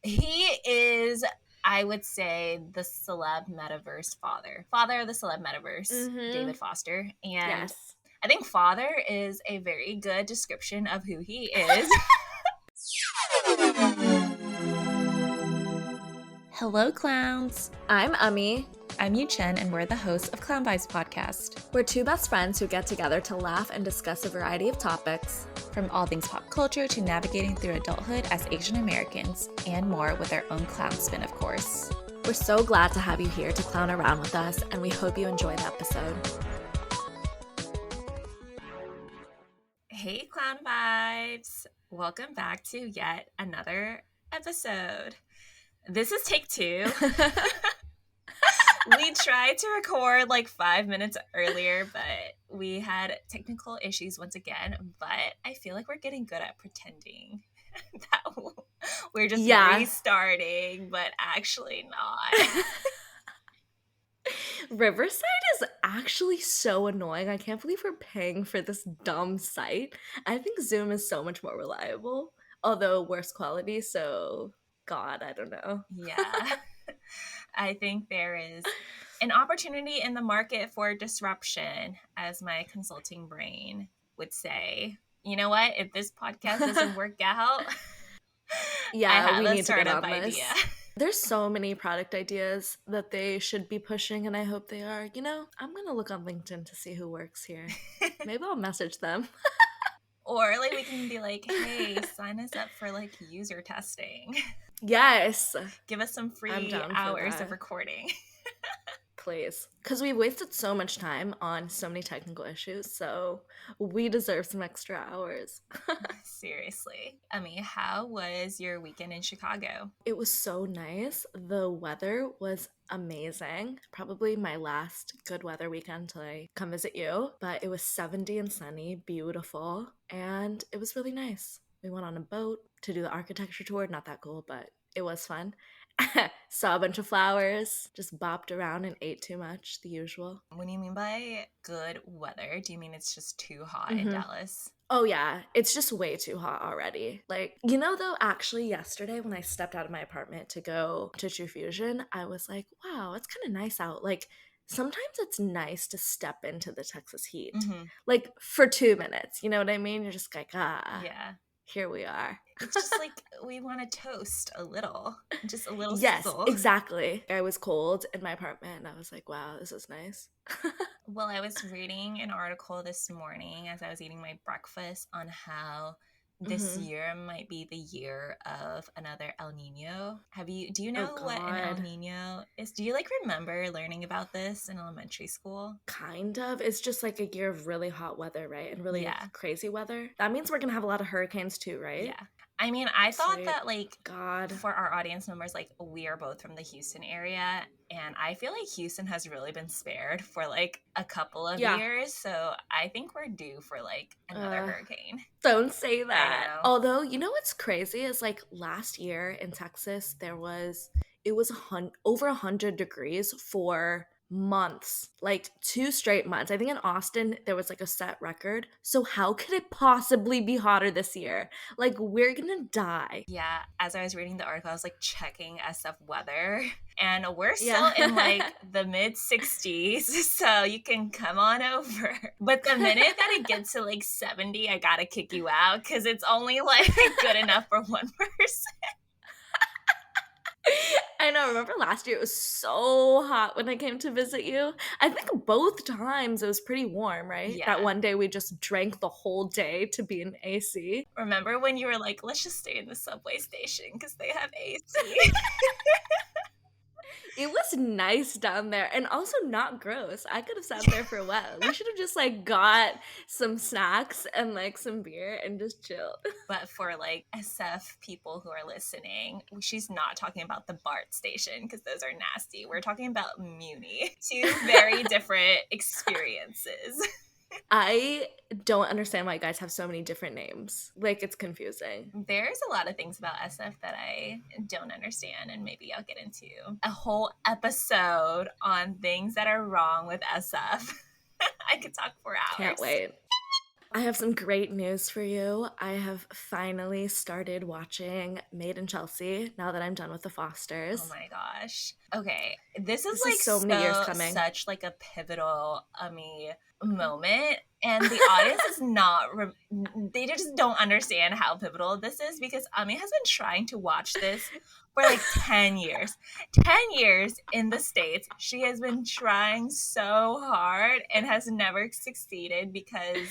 He is, I would say, the celeb metaverse father. Father of the celeb metaverse, David Foster. And Yes. I think father is a very good description of who he is. Hello, clowns. I'm Ami. I'm Yu Chen, and we're the hosts of Clown Vibes Podcast. We're two best friends who get together to laugh and discuss a variety of topics. From all things pop culture to navigating through adulthood as Asian Americans, and more with our own clown spin, of course. We're so glad to have you here to clown around with us, and we hope you enjoy the episode. Hey, Clown Vibes. Welcome back to yet another episode. This is take 2. We tried to record like 5 minutes earlier, but we had technical issues once again. But I feel like we're getting good at pretending that we're just restarting, but actually not. Riverside is actually so annoying. I can't believe we're paying for this dumb site. I think Zoom is so much more reliable, although worse quality, so God, I don't know. Yeah. I think there is an opportunity in the market for disruption, as my consulting brain would say. You know what? If this podcast doesn't work out, I have we a need to get startup on idea. This. There's so many product ideas that they should be pushing, and I hope they are. You know, I'm going to look on LinkedIn to see who works here. Maybe I'll message them. Or like we can be like, hey, sign us up for like user testing. Yes. Give us some free hours of recording. Please. Because we wasted so much time on so many technical issues, so we deserve some extra hours. Seriously. How was your weekend in Chicago? It was so nice. The weather was amazing. Probably my last good weather weekend till I come visit you. But it was 70 and sunny, beautiful, and it was really nice. We went on a boat to do the architecture tour. Not that cool, but it was fun. Saw a bunch of flowers, just bopped around and ate too much, the usual. When you mean by good weather, do you mean it's just too hot in Dallas? Oh yeah, it's just way too hot already. Like, you know though, actually yesterday when I stepped out of my apartment to go to True Fusion, I was like, wow, it's kind of nice out. Like, sometimes it's nice to step into the Texas heat. Like, for 2 minutes, you know what I mean? You're just like, yeah. Here we are. It's just like we want to toast a little. Just a little Yes, sizzle. Exactly. I was cold in my apartment and I was like, wow, this is nice. Well, I was reading an article this morning as I was eating my breakfast on how this year might be the year of another El Nino. Do you know what an El Nino is? Do you remember learning about this in elementary school? Kind of. It's just like a year of really hot weather, right? And really crazy weather. That means we're going to have a lot of hurricanes too, right? Yeah. I thought that for our audience members, we are both from the Houston area, and I feel like Houston has really been spared for a couple of years, so I think we're due for another hurricane. Don't say that. Although, you know what's crazy is last year in Texas, it was over 100 degrees for months, 2 straight months. I think in Austin there was a set record. So how could it possibly be hotter this year? We're gonna die. Yeah, as I was reading the article, I was checking SF weather, and we're still in the mid 60s, so you can come on over. But the minute that it gets to 70, I gotta kick you out because it's only good enough for one person. I know. Remember last year it was so hot when I came to visit you? I think both times it was pretty warm, right? Yeah. That one day we just drank the whole day to be in AC. Remember when you were like, let's just stay in the subway station because they have AC? It was nice down there and also not gross. I could have sat there for a while. We should have just got some snacks and some beer and just chilled. But for SF people who are listening, she's not talking about the BART station because those are nasty. We're talking about Muni. 2 very different experiences. I don't understand why you guys have so many different names. It's confusing. There's a lot of things about SF that I don't understand, and maybe I'll get into a whole episode on things that are wrong with SF. I could talk for hours. Can't wait. I have some great news for you. I have finally started watching Made in Chelsea now that I'm done with the Oh Fosters. my gosh. Okay. This is This is like so many years coming. such like a pivotal moment, and the audience is not they just don't understand how pivotal this is because Ami has been trying to watch this for like 10 years. 10 years in the States. She has been trying so hard and has never succeeded because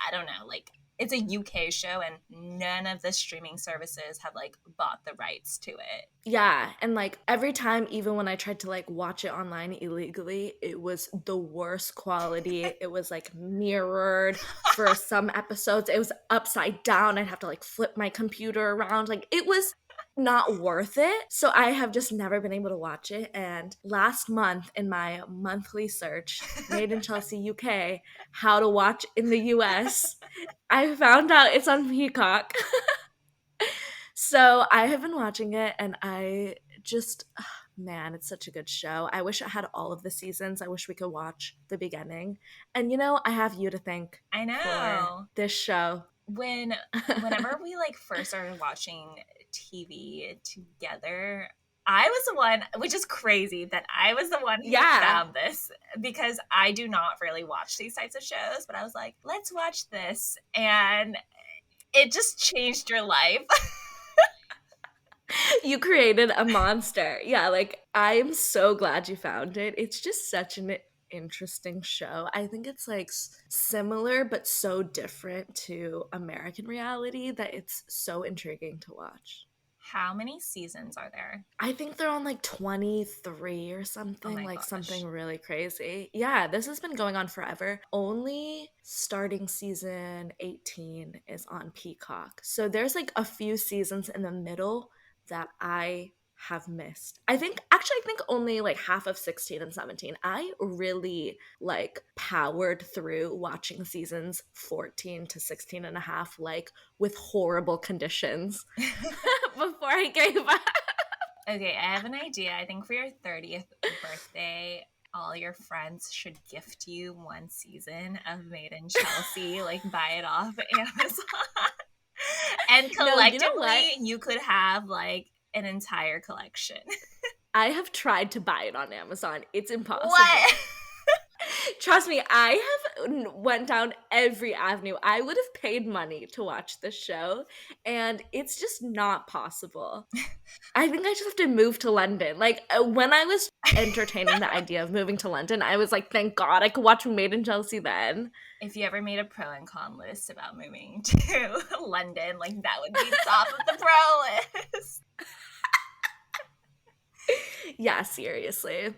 I don't know, like it's a UK show and none of the streaming services have like bought the rights to it. Yeah, and like every time, even when I tried to like watch it online illegally, it was the worst quality. It was like mirrored for some episodes. It was upside down. I'd have to like flip my computer around. Like it was not worth it. So I have just never been able to watch it. And last month in my monthly search, Made in Chelsea UK, how to watch in the US, I found out it's on Peacock. So I have been watching it and I just, man, it's such a good show. I wish it had all of the seasons. I wish we could watch the beginning. And I have you to thank I for know. this show. Whenever we like first started watching TV together, I was the one, which is crazy that I was the one who Yeah. found this because I do not really watch these types of shows, but I was like, let's watch this. And it just changed your life. You created a monster. Yeah, like I'm so glad you found it. It's just such an interesting show. I think it's like similar but so different to American reality that it's so intriguing to watch. How many seasons are there? I think they're on like 23 or Oh something, my like gosh. something really crazy. Yeah, this has been going on forever. Only starting season 18 is on Peacock. So there's like a few seasons in the middle that I have missed. I think only like half of 16 and 17. I really like powered through watching seasons 14 to 16 and a half like with horrible conditions before I gave up. Okay, I have an idea. I think for your 30th birthday, all your friends should gift you one season of Made in Chelsea, like buy it off Amazon. And No, you know what? collectively, you could have like an entire collection. I have tried to buy it on Amazon. It's impossible. What? Trust me, I have went down every avenue. I would have paid money to watch this show, and it's just not possible. I think I just have to move to London. Like when I was entertaining the idea of moving to London, I was like, thank God I could watch Made in Chelsea then. If you ever made a pro and con list about moving to London, like that would be top of the pro list. Yeah, seriously.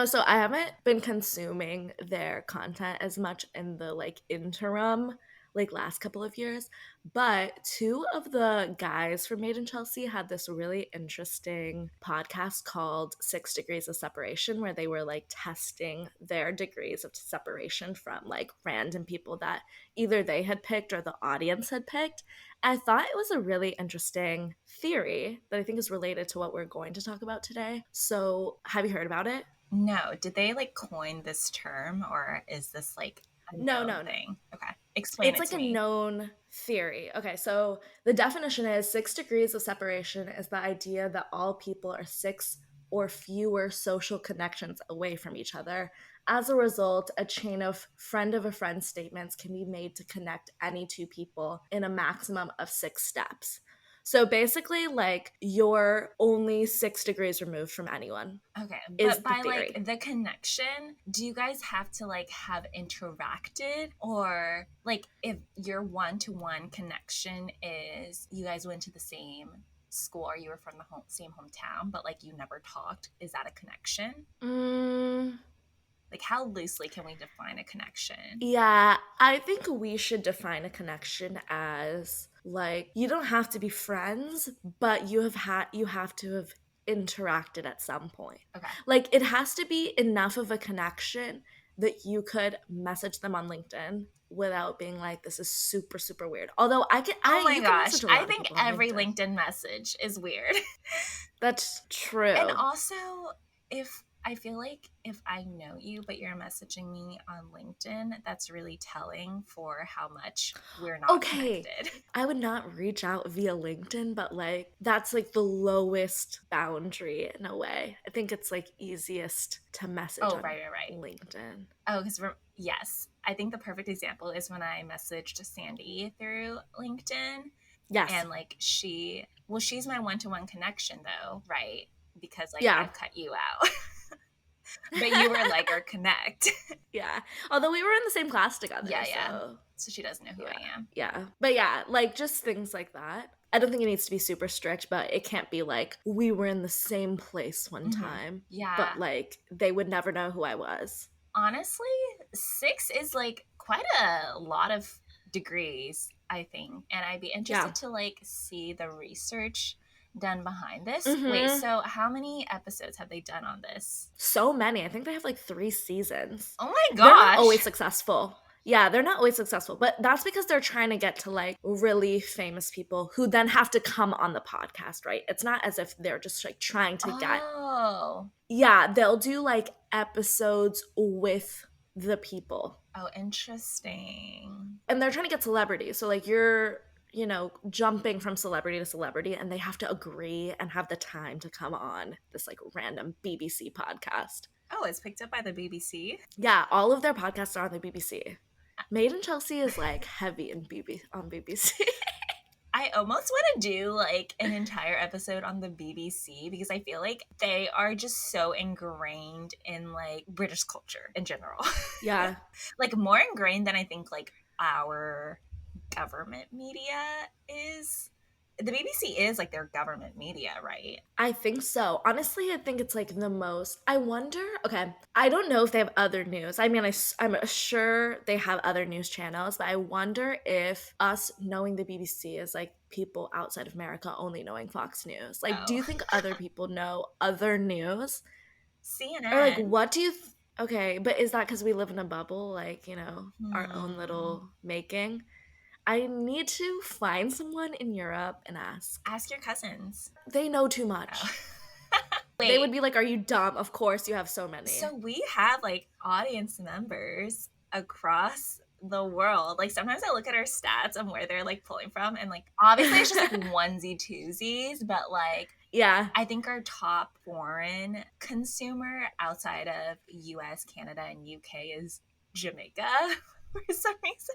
So I haven't been consuming their content as much in the like interim, like last couple of years, but two of the guys from Made in Chelsea had this really interesting podcast called 6 Degrees of Separation, where they were like testing their degrees of separation from like random people that either they had picked or the audience had picked. I thought it was a really interesting theory that I think is related to what we're going to talk about today. So, have you heard about it? No, did they like coin this term or is this like a No, known no, no. thing? Okay, explain It's it like to a me. known theory. Okay, so the definition is 6 degrees of separation is the idea that all people are six or fewer social connections away from each other. As a result, a chain of a friend statements can be made to connect any two people in a maximum of 6 steps. So basically, like you're only 6 degrees removed from anyone, Okay, is but the by theory. like the connection, do you guys have to like have interacted or like if your one-to-one connection is you guys went to the same school or you were from the same hometown but like you never talked, is that a connection? Mm, Like how loosely can we define a connection? Yeah, I think we should define a connection as like you don't have to be friends, but you have to have interacted at some point. Okay. Like it has to be enough of a connection that you could message them on LinkedIn without being like this is super super weird. Although Oh my you can gosh, message a I lot of think people on every LinkedIn. LinkedIn message is weird. That's And true. also, if I feel like if I know you, but you're messaging me on LinkedIn, that's really telling for how much we're not connected. I would not reach out via LinkedIn, but like that's like the lowest boundary in a way. I think it's like easiest to message on right. LinkedIn. Oh, because yes, I think the perfect example is when I messaged Sandy through LinkedIn. Yes. And like she's my one-to-one connection though, right? Because like Yeah. I've cut you out. But you were like our connect. Yeah. Although we were in the same class together. Yeah. So she doesn't know who I am. Yeah. But yeah, like just things like that. I don't think it needs to be super strict, but it can't be like we were in the same place one time. Yeah. But like they would never know who I was. Honestly, 6 is like quite a lot of degrees, I think. And I'd be interested to like see the research done behind this. Wait, so how many episodes have they done on this? So many. I think they have like 3 seasons. Oh my gosh. They're not always successful. Yeah, they're not always successful, but that's because they're trying to get to like really famous people who then have to come on the podcast, right? It's not as if they're just like trying to get. Yeah, they'll do like episodes with the people. Oh, interesting. And they're trying to get celebrities. So like you're, you know, jumping from celebrity to celebrity, and they have to agree and have the time to come on this like random BBC podcast. Oh, it's picked up by the BBC? Yeah, all of their podcasts are on the BBC. Made in Chelsea is like heavy on BBC. I almost want to do like an entire episode on the BBC because I feel like they are just so ingrained in like British culture in general. Yeah. Like more ingrained than I think like our government media is. The BBC is like their government media, right? I think so. Honestly, I think it's like the most. I wonder, okay, I don't know if they have other news. I mean, I'm sure they have other news channels, but I wonder if us knowing the BBC is like people outside of America only knowing Fox News. Like, do you think other people know other news? CNN. Or like, what do you. Okay, but is that because we live in a bubble, like, you know, our own little making? I need to find someone in Europe and ask. Ask your cousins. They know too much. They would be like, are you dumb? Of course you have so many. So we have like audience members across the world. Like sometimes I look at our stats and where they're like pulling from, and like obviously it's just like onesie twosies, but like yeah, I think our top foreign consumer outside of US, Canada, and UK is Jamaica for some reason.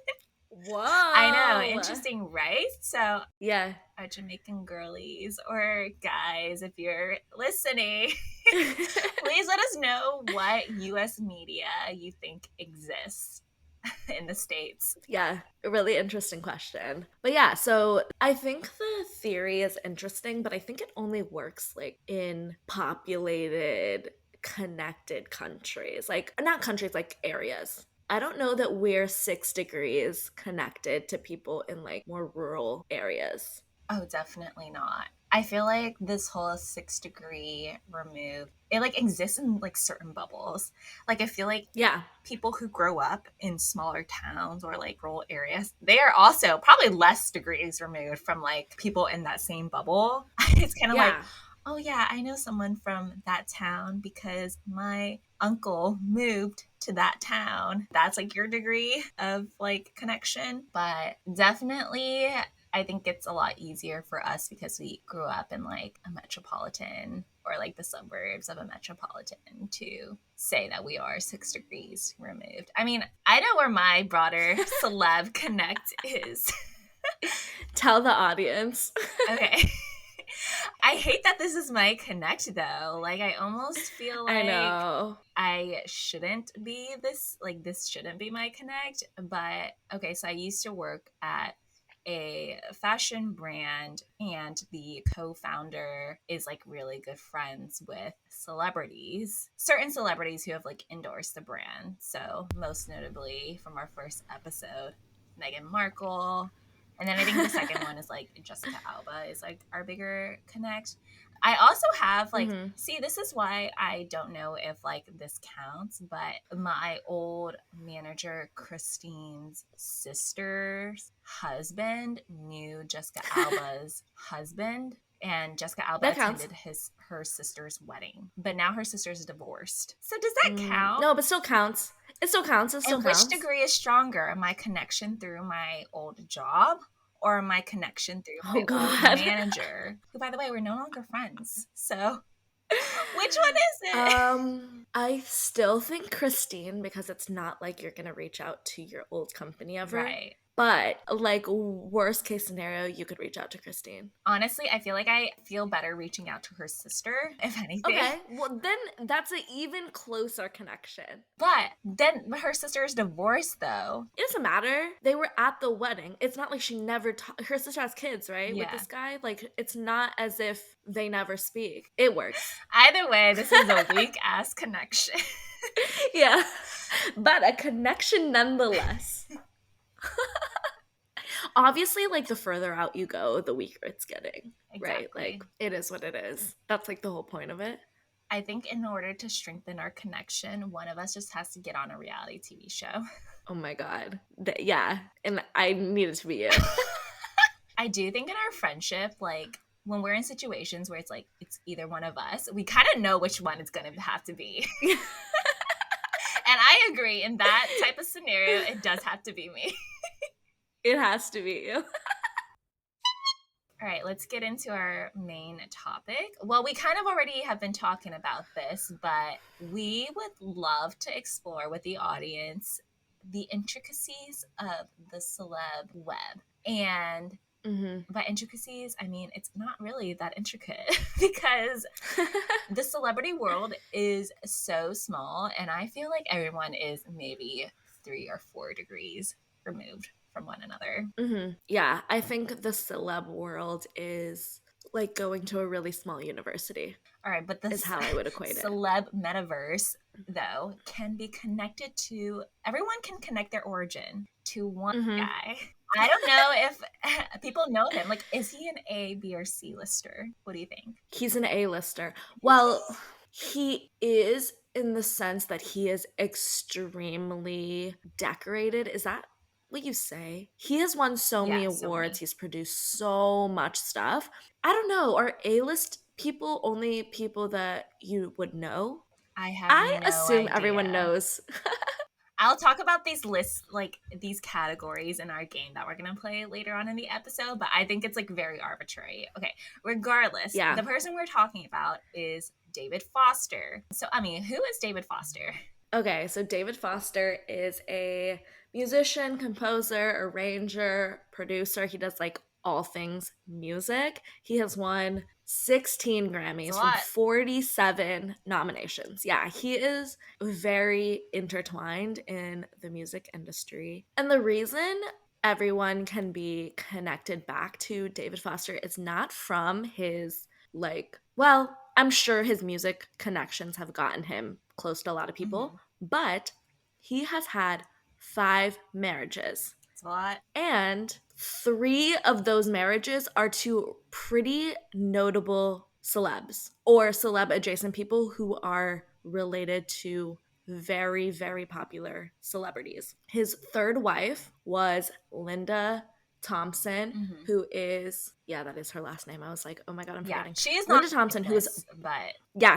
Whoa. I know. Interesting, right? So, yeah. Our Jamaican girlies or guys, if you're listening, please let us know what US media you think exists in the States. Yeah, a really interesting question. But yeah, so I think the theory is interesting, but I think it only works like in populated, connected countries. Like, not countries, like areas. I don't know that we're 6 degrees connected to people in like more rural areas. Oh, definitely not. I feel like this whole 6 degree remove, it like exists in like certain bubbles. Like I feel like people who grow up in smaller towns or like rural areas, they are also probably less degrees removed from like people in that same bubble. It's kind of like, oh yeah, I know someone from that town because my uncle moved to that town. That's like your degree of like connection. But definitely I think it's a lot easier for us because we grew up in like a metropolitan or like the suburbs of a metropolitan to say that we are 6 degrees removed. I mean, I know where my broader celeb connect is. Tell the audience. Okay. I hate that this is my connect though. Like I almost feel like I shouldn't be this, like this shouldn't be my connect. But okay, so I used to work at a fashion brand and the co-founder is like really good friends with celebrities, certain celebrities who have like endorsed the brand. So most notably from our first episode, Meghan Markle. And then I think the second one is like Jessica Alba is like our bigger connect. I also have like, see, this is why I don't know if like this counts, but my old manager, Christine's sister's husband knew Jessica Alba's husband. and Jessica Alba That counts. attended her sister's wedding. But now her sister's divorced. So does that count? No, but still counts. It still counts. And which degree is stronger? My connection through my old job or my connection through my old manager? Who, by the way, we're no longer friends. So which one is it? I still think Christine, because it's not like you're gonna reach out to your old company ever. Right. But like worst case scenario, you could reach out to Christine. Honestly, I feel like I feel better reaching out to her sister, if anything. Okay, well then that's an even closer connection. But then her sister is divorced, though. It doesn't matter. They were at the wedding. It's not like she never her sister has kids, right? Yeah. With this guy. Like, it's not as if they never speak. It works. Either way, this is a weak-ass connection. Yeah. But a connection nonetheless. Obviously, like, the further out you go, the weaker it's getting. Exactly. Right? Like, it is what it is. That's like the whole point of it. I think in order to strengthen our connection, one of us just has to get on a reality TV show. Oh my God. Yeah. And I need it to be you. I do think in our friendship, like, when we're in situations where it's like, it's either one of us, we kind of know which one it's going to have to be. And I agree, in that type of scenario, it does have to be me. It has to be you. All right, let's get into our main topic. Well, we kind of already have been talking about this, but we would love to explore with the audience the intricacies of the celeb web. And by intricacies, I mean, it's not really that intricate because the celebrity world is so small, and I feel like everyone is maybe 3 or 4 degrees removed from one another. Yeah, I think the celeb world is like going to a really small university. All right, but this is how I would equate it. Celeb metaverse, though, can be connected to, everyone can connect their origin to one guy. I don't know if people know him. Like, is he an A, B, or C lister? What do you think? He's an A-lister. Well, he is, in the sense that he is extremely decorated. Is that what you say? He has won so many awards. He's produced so much stuff. I don't know. Are A-list people only people that you would know? I assume idea. Everyone knows. I'll talk about these lists, like these categories in our game that we're going to play later on in the episode, but I think it's like very arbitrary. Okay, regardless, the person we're talking about is David Foster. So, I mean, who is David Foster? Okay, so David Foster is a musician, composer, arranger, producer. He does like all things music. He has won 16 Grammys from 47 nominations. Yeah, he is very intertwined in the music industry. And the reason everyone can be connected back to David Foster is not from his, like, well, I'm sure his music connections have gotten him close to a lot of people, but he has had 5 marriages. That's a lot. And 3 of those marriages are to pretty notable celebs or celeb adjacent people who are related to very, very popular celebrities. His 3rd wife was Linda Thompson, who is, that is her last name. I was like, oh my God, I'm forgetting. She is Linda not Thompson, famous,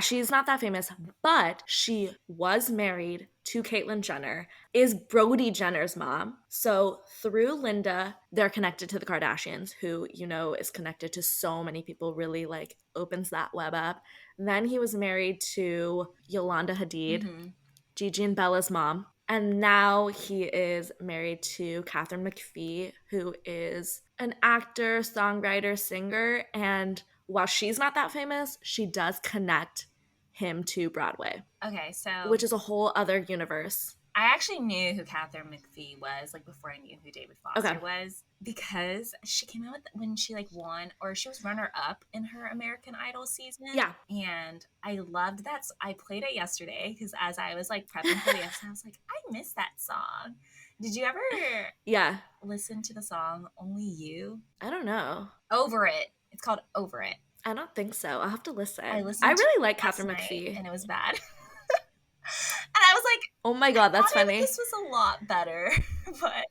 she's not that famous, but she was married to Caitlyn Jenner, is Brody Jenner's mom. So through Linda, they're connected to the Kardashians, who, you know, is connected to so many people, really like opens that web up. Then he was married to Yolanda Hadid, Gigi and Bella's mom. And now he is married to Katharine McPhee, who is an actor, songwriter, singer. And while she's not that famous, she does connect him to Broadway. Okay, so... which is a whole other universe. I actually knew who Katharine McPhee was, like, before I knew who David Foster was, because she came out with, when she, like, won, or she was runner-up in her American Idol season. Yeah. And I loved that. I played it yesterday, because as I was, like, prepping for the episode, I was like, I miss that song. Did you ever listen to the song Only You? I don't know. Over It. It's called Over It. I don't think so. I'll have to listen. I really like Katharine McPhee. And it was bad. And I was like, oh my God, that's funny. This was a lot better. But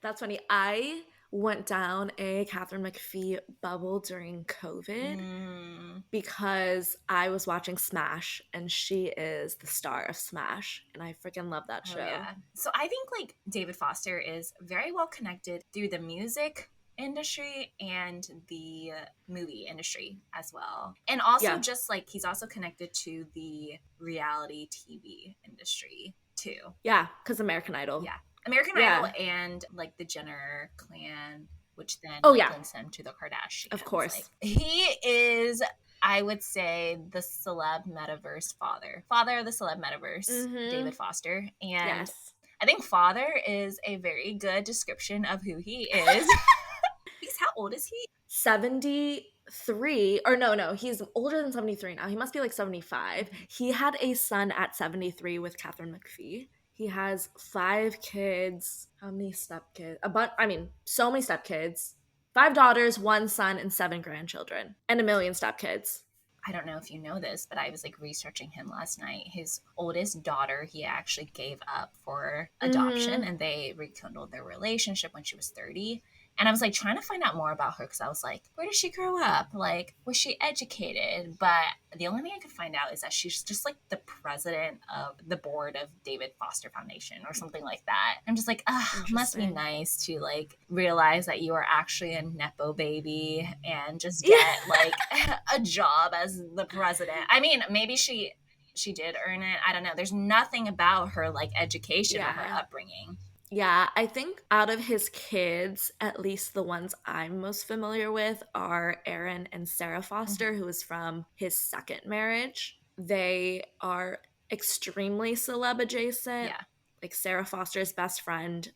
that's funny. I went down a Catherine McPhee bubble during COVID because I was watching Smash and she is the star of Smash and I freaking love that show. Oh, yeah. So I think like David Foster is very well connected through the music industry and the movie industry as well. And also just like he's also connected to the reality TV industry too. Yeah, because American Idol. Yeah. American Idol and like the Jenner clan, which then links him to the Kardashians. Of course. Like, he is, I would say, the celeb metaverse father of the celeb metaverse, David Foster. And I think father is a very good description of who he is. Because how old is he? 73. Or no, he's older than 73 now. He must be like 75. He had a son at 73 with Catherine McPhee. He has 5 kids. How many stepkids? So many stepkids. 5 daughters, 1 son, and 7 grandchildren. And 1 million stepkids. I don't know if you know this, but I was like researching him last night. His oldest daughter, he actually gave up for adoption and they rekindled their relationship when she was 30. And I was like trying to find out more about her because I was like, where did she grow up? Like, was she educated? But the only thing I could find out is that she's just like the president of the board of David Foster Foundation or something like that. I'm just like, must be nice to like realize that you are actually a Nepo baby and just get like a job as the president. I mean, maybe she did earn it. I don't know. There's nothing about her like education or her upbringing. Yeah, I think out of his kids, at least the ones I'm most familiar with are Aaron and Sarah Foster, who is from his second marriage. They are extremely celeb adjacent. Yeah. Like Sarah Foster's best friend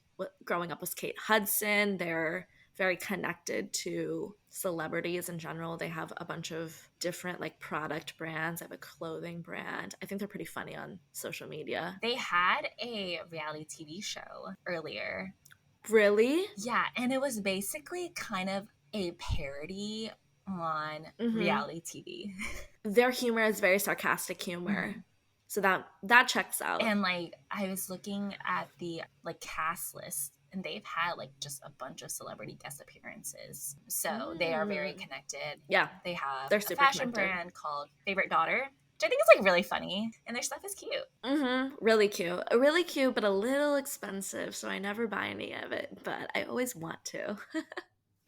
growing up was Kate Hudson. They're very connected to celebrities in general. They have a bunch of different like product brands. They have a clothing brand. I think they're pretty funny on social media. They had a reality TV show earlier. Really? Yeah, and it was basically kind of a parody on reality TV. Their humor is very sarcastic humor. So that checks out. And like I was looking at the like cast list and they've had like just a bunch of celebrity guest appearances. So they are very connected. Yeah. They have They're a super fashion connected. brand called Favorite Daughter, which I think is like really funny. And their stuff is cute. Really cute. Really cute, but a little expensive. So I never buy any of it, but I always want to.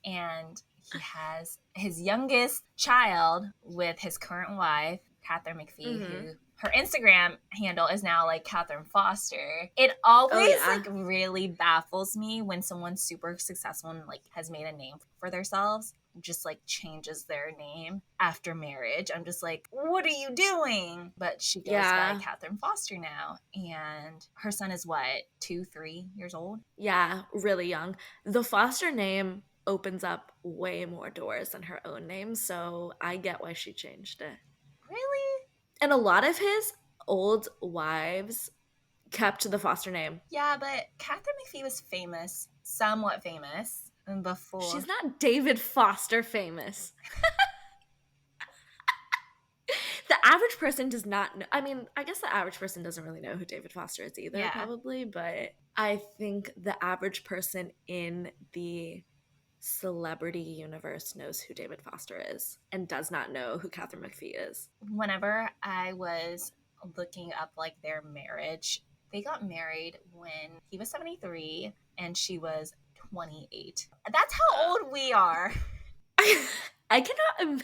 And he has his youngest child with his current wife, Catherine McPhee, who her Instagram handle is now like Catherine Foster. It always like really baffles me when someone super successful and like has made a name for themselves just like changes their name after marriage. I'm just like, what are you doing? But she goes by Catherine Foster now. And her son is what, 2-3 years old? Yeah, really young. The Foster name opens up way more doors than her own name, so I get why she changed it. Really? And a lot of his old wives kept the Foster name. Yeah, but Catherine McPhee was famous, somewhat famous, before. She's not David Foster famous. The average person does not know. I mean, I guess the average person doesn't really know who David Foster is either, probably. But I think the average person in the celebrity universe knows who David Foster is and does not know who Catherine McPhee is. Whenever I was looking up like their marriage, they got married when he was 73 and she was 28. That's how old we are. I cannot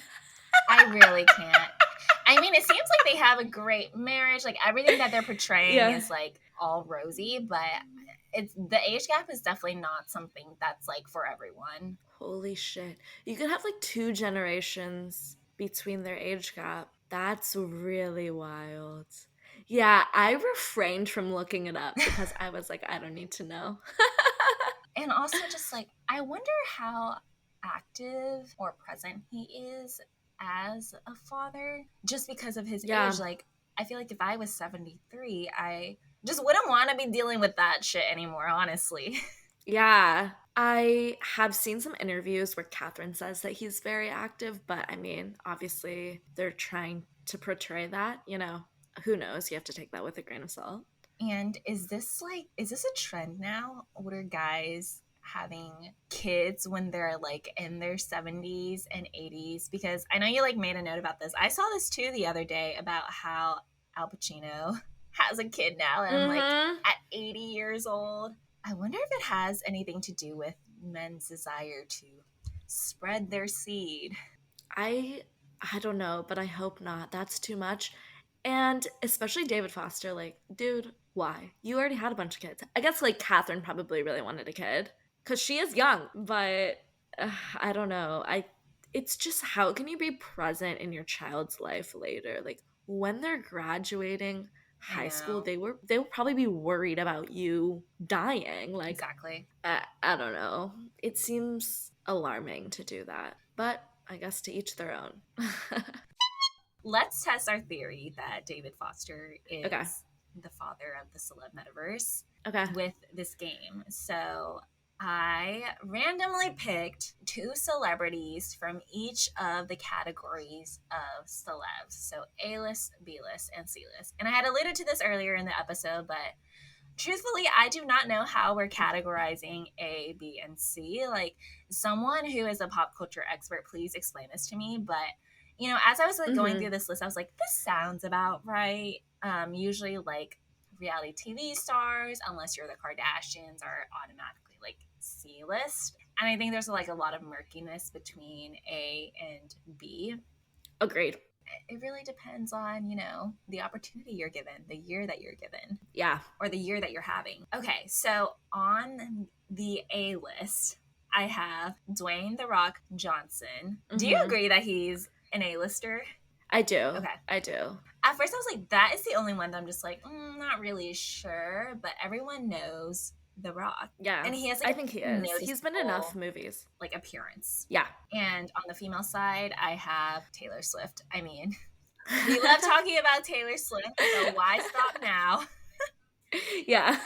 I really can't. I mean, it seems like they have a great marriage. Like everything that they're portraying is like all rosy, but it's the age gap is definitely not something that's like for everyone. Holy shit. You could have like 2 generations between their age gap. That's really wild. Yeah, I refrained from looking it up because I was like, I don't need to know. And also just like, I wonder how active or present he is as a father just because of his age. Like, I feel like if I was 73, I just wouldn't want to be dealing with that shit anymore, honestly. Yeah. I have seen some interviews where Catherine says that he's very active, but I mean, obviously they're trying to portray that, you know. Who knows? You have to take that with a grain of salt. And is this a trend now? Older guys having kids when they're like in their 70s and 80s? Because I know you like made a note about this. I saw this too the other day about how Al Pacino has a kid now, and I'm like, at 80 years old, I wonder if it has anything to do with men's desire to spread their seed. I don't know, but I hope not. That's too much. And especially David Foster, like, dude, why? You already had a bunch of kids. I guess, like, Catherine probably really wanted a kid because she is young, but I don't know. It's just, how can you be present in your child's life later? Like, when they're graduating high school, they will probably be worried about you dying. Like, exactly. I don't know. It seems alarming to do that, but I guess to each their own. Let's test our theory that David Foster is the father of the celeb metaverse with this game. So I randomly picked 2 celebrities from each of the categories of celebs. So A-list, B-list, and C-list. And I had alluded to this earlier in the episode, but truthfully, I do not know how we're categorizing A, B, and C. Like, someone who is a pop culture expert, please explain this to me. But, you know, as I was like going through this list, I was like, this sounds about right. Usually, like, reality TV stars, unless you're the Kardashians, are automatically like C-list. And I think there's like a lot of murkiness between A and B. Agreed. It really depends on, you know, the opportunity you're given, the year that you're given. Yeah. Or the year that you're having. Okay, so on the A list, I have Dwayne "The Rock" Johnson. Do you agree that he's an A-lister? I do. Okay. I do. At first I was like, that is the only one that I'm just like, not really sure. But everyone knows The Rock. Yeah. And he has like, I think he is. He's been in enough movies. Like, appearance. Yeah. And on the female side, I have Taylor Swift. I mean, we love talking about Taylor Swift, so why stop now? Yeah.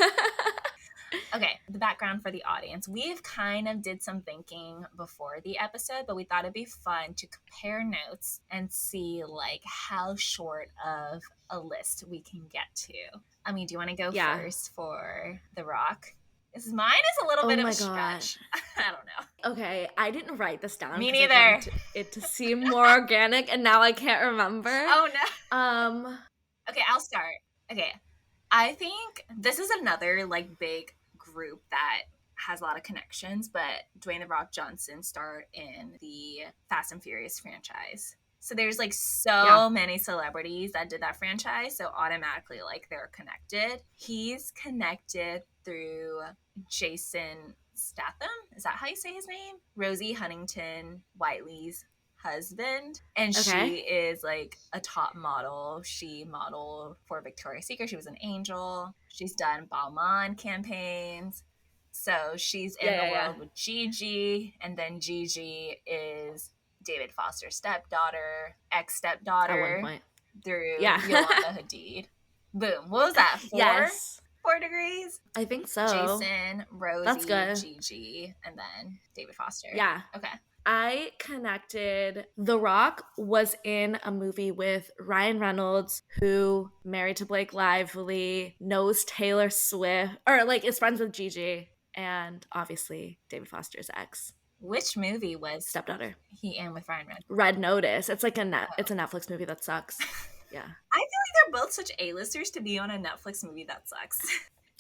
Okay, the background for the audience. We've kind of did some thinking before the episode, but we thought it'd be fun to compare notes and see like how short of a list we can get to. I mean, do you want to go first for The Rock? Because mine is a little bit of a stretch. I don't know. Okay, I didn't write this down. Me neither. I wanted it to seem more organic, and now I can't remember. Oh no. Okay, I'll start. Okay, I think this is another like big group that has a lot of connections, but Dwayne "The Rock" Johnson starred in the Fast and Furious franchise. So there's like so many celebrities that did that franchise, so automatically like they're connected. He's connected through Jason Statham. Is that how you say his name? Rosie Huntington Whiteley's husband. And she is like a top model. She modeled for Victoria's Secret. She was an angel. She's done Balmain campaigns. So she's in the world with Gigi. And then Gigi is David Foster's stepdaughter, ex-stepdaughter. At one point. Through Yolanda Hadid. Boom. What was that? 4? 4 degrees? I think so. Jason, Rosie, that's good. Gigi, and then David Foster. Yeah. Okay. I connected. The Rock was in a movie with Ryan Reynolds, who married to Blake Lively, knows Taylor Swift, or like is friends with Gigi, and obviously David Foster's ex. Which movie was Stepdaughter he in with Ryan Reynolds? Red Notice. It's like it's a Netflix movie that sucks. Yeah. I feel like they're both such A-listers to be on a Netflix movie that sucks.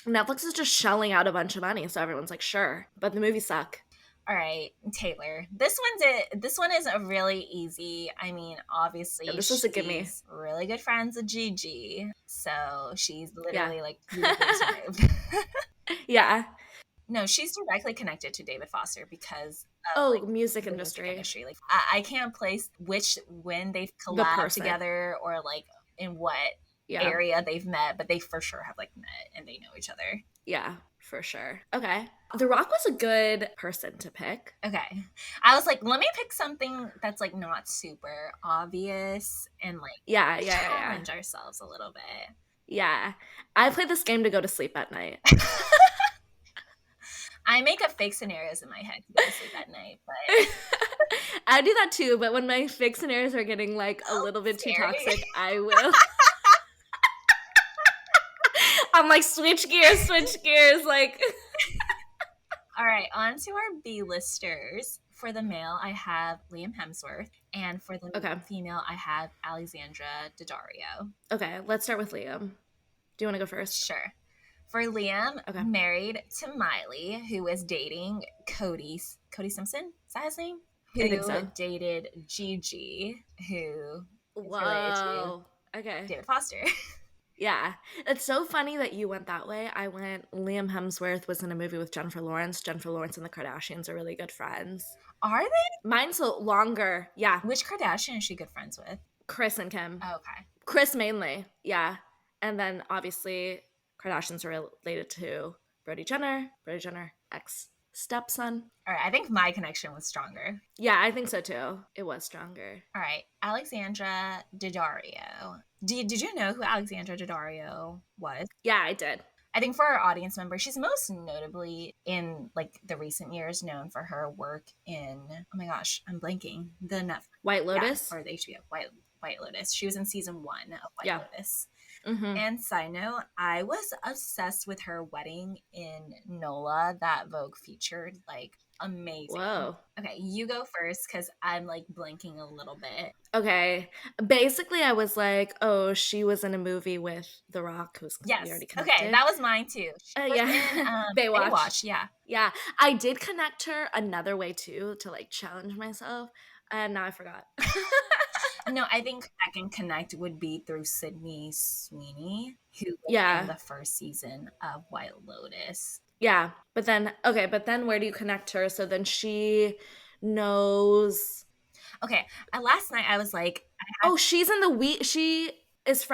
Netflix is just shelling out a bunch of money, so everyone's like, sure. But the movies suck. All right, Taylor. This one is a really easy. I mean, obviously, this is a gimme. Really good friends with Gigi, so she's literally like removed. Yeah. No, she's directly connected to David Foster because of like, music industry. Like, I can't place when they've collabed together or like in what area they've met, but they for sure have like met and they know each other. Yeah, for sure. Okay. The Rock was a good person to pick. Okay. I was like, let me pick something that's like not super obvious and like challenge ourselves a little bit. Yeah. I play this game to go to sleep at night. I make up fake scenarios in my head to go to sleep at night, but I do that too, but when my fake scenarios are getting like a little bit too toxic, I will. I'm like, switch gears, like. All right, on to our B-listers. For the male, I have Liam Hemsworth, and for the Okay. female, I have Alexandra Daddario. Okay, let's start with Liam. Do you want to go first? Sure. For Liam, Okay. married to Miley, who is dating Cody Simpson. Is that his name? I think Who so. dated Gigi, who is related to Whoa. Okay. David Foster. Yeah. It's so funny that you went that way. I went, Liam Hemsworth was in a movie with Jennifer Lawrence. Jennifer Lawrence and the Kardashians are really good friends. Are they? Mine's longer. Yeah. Which Kardashian is she good friends with? Chris and Kim. Oh, okay. Chris mainly. Yeah. And then obviously Kardashians are related to Brody Jenner, ex stepson. All right, I think my connection was stronger. Yeah, I think so too. It was stronger. All right, Alexandra Daddario. Did you know who Alexandra Daddario was? Yeah, I did. I think for our audience members, she's most notably in like the recent years known for her work in, oh my gosh, I'm blanking, the Netflix. White Lotus? Yeah, or the HBO, White Lotus. She was in season 1 of White Lotus. Mm-hmm. And side note, I was obsessed with her wedding in NOLA that Vogue featured. Like, amazing. Whoa. Okay, you go first because I'm like blanking a little bit. Okay. Basically, I was like, oh, she was in a movie with The Rock, who's already connected. Okay, that was mine too. She was yeah. in Baywatch. Yeah. Yeah. I did connect her another way too to like challenge myself. And now I forgot. No, I think second connect would be through Sydney Sweeney, who was in the first season of White Lotus. Yeah, but then where do you connect her? So then knows. Okay, last night I was like, she's in she is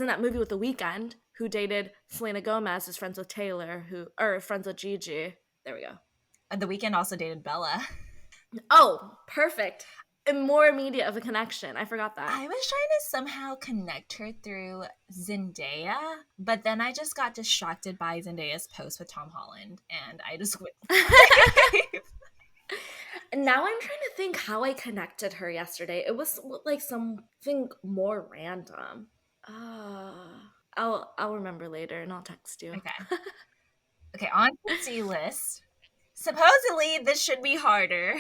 in that movie with The Weeknd, who dated Selena Gomez, is friends with Taylor, friends with Gigi. There we go. The Weeknd also dated Bella. Oh, perfect. More immediate of a connection. I forgot that. I was trying to somehow connect her through Zendaya, but then I just got distracted by Zendaya's post with Tom Holland, and I just went. Now I'm trying to think how I connected her yesterday. It was like something more random. I'll remember later and I'll text you. Okay. Okay, on to C-list. Supposedly, this should be harder.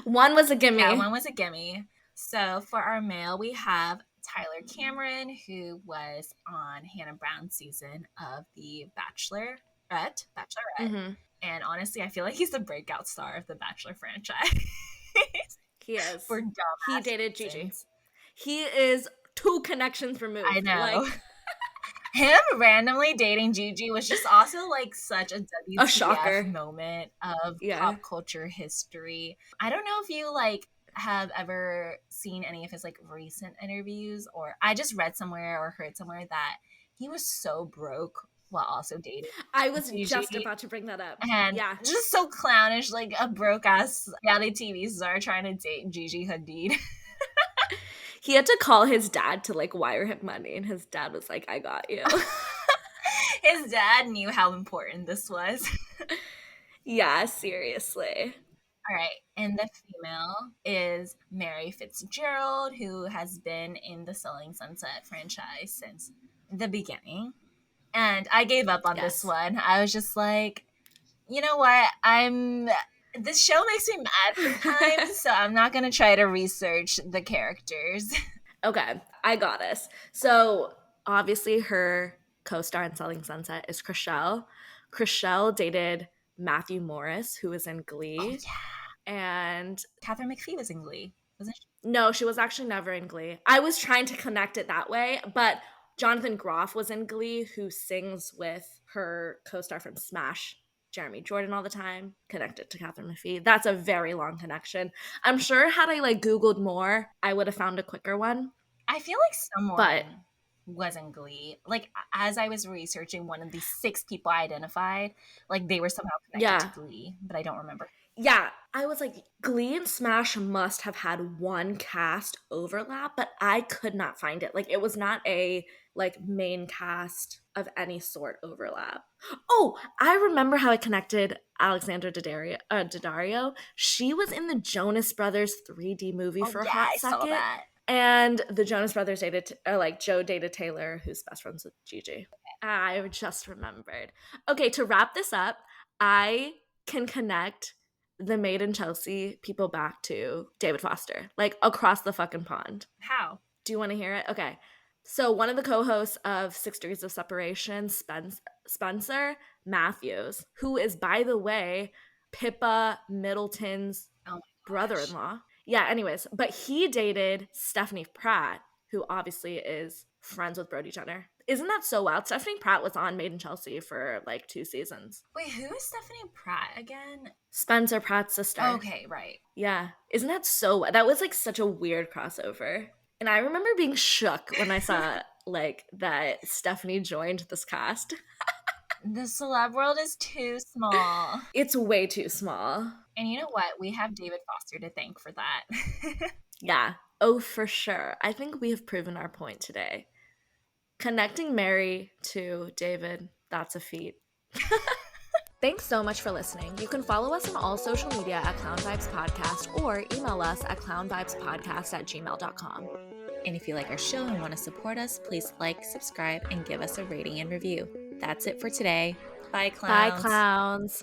One was a gimme. Yeah, one was a gimme. So for our male, we have Tyler Cameron, who was on Hannah Brown's season of The Bachelorette. Mm-hmm. And honestly, I feel like he's the breakout star of the Bachelor franchise. He is. For he dated Gigi. He is 2 connections removed. I know. Him randomly dating Gigi was just also like such a shocker moment of pop culture history. I don't know if you like have ever seen any of his like recent interviews, or I just read somewhere or heard somewhere that he was so broke while also dating. I was just about to bring that up. And just so clownish, like a broke ass reality TV star trying to date Gigi Hadid. He had to call his dad to like wire him money, and his dad was like, I got you. His dad knew how important this was. Yeah, seriously. All right, and the female is Mary Fitzgerald, who has been in the Selling Sunset franchise since the beginning. And I gave up on this one. I was just like, you know what? This show makes me mad sometimes, so I'm not going to try to research the characters. Okay, I got us. So, obviously, her co-star in Selling Sunset is Chrishell. Chrishell dated Matthew Morris, who was in Glee. Oh, yeah. And Catherine McPhee was in Glee, wasn't she? No, she was actually never in Glee. I was trying to connect it that way, but Jonathan Groff was in Glee, who sings with her co-star from Smash, Jeremy Jordan, all the time, connected to Catherine McPhee. That's a very long connection. I'm sure had I like Googled more, I would have found a quicker one. I feel like someone was in Glee. Like, as I was researching one of the 6 people I identified, like they were somehow connected to Glee, but I don't remember. Yeah, I was like, Glee and Smash must have had one cast overlap, but I could not find it. Like, it was not a like main cast of any sort overlap. Oh, I remember how I connected Alexandra Daddario. She was in the Jonas Brothers 3D movie for a hot second. I saw that. And the Jonas Brothers dated Joe dated Taylor, who's best friends with Gigi. I just remembered. Okay, to wrap this up, I can connect the Made in Chelsea people back to David Foster, like across the fucking pond. How? Do you want to hear it? Okay. So one of the co-hosts of 6 Degrees of Separation, Spencer Matthews, who is, by the way, Pippa Middleton's Oh my gosh. brother-in-law. Yeah, anyways, but he dated Stephanie Pratt, who obviously is friends with Brody Jenner. Isn't that so wild? Stephanie Pratt was on Made in Chelsea for like 2 seasons. Wait, who is Stephanie Pratt again? Spencer Pratt's sister. Okay, right. Yeah. Isn't that so? That was like such a weird crossover. And I remember being shook when I saw like that Stephanie joined this cast. The celeb world is too small. It's way too small. And you know what? We have David Foster to thank for that. Yeah. Oh, for sure. I think we have proven our point today. Connecting Mary to David, that's a feat. Thanks so much for listening. You can follow us on all social media at Clown Vibes Podcast or email us at clownvibespodcast@gmail.com. And if you like our show and want to support us, please like, subscribe, and give us a rating and review. That's it for today. Bye, clowns. Bye, clowns.